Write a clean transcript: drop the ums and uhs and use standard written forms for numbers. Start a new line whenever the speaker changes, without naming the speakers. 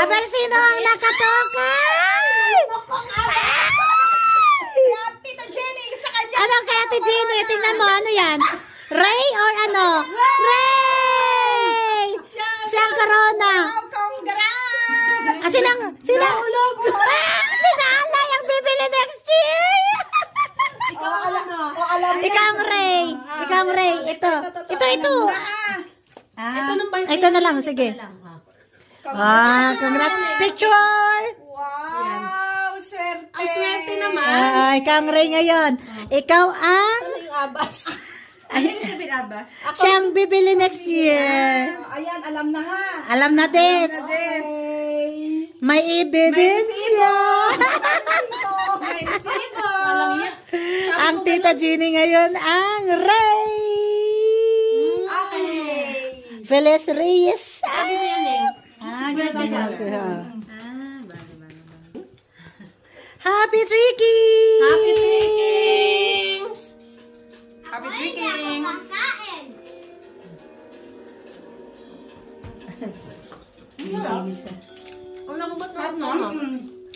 Aber sino ang nakatoka?
Tita Jenny, isa ka dyan.
Ano kaya Ate Jenny? Tingnan mo, ano yan? Ray or ano? Ray! Siyang corona.
Congrats!
Sinang? Sinalay ang bibili next year. Ikaw ang Ray. Ikaw ang Ray. Ito. Ito na lang. Sige. Congrats. Picture.
Wow, swerte.
Ang swerte naman.
Ikaw ang Ray ngayon. Ikaw ang...
Abas.
Siyang bibili next year.
Ayan, alam na ha.
Alam na this. May ebidensya. Ang Tita Jenny ngayon ang Ray. Feliz Reyes. Happy Tricky.
Happy Trickings. Happy Trickings. Ang nakubot na.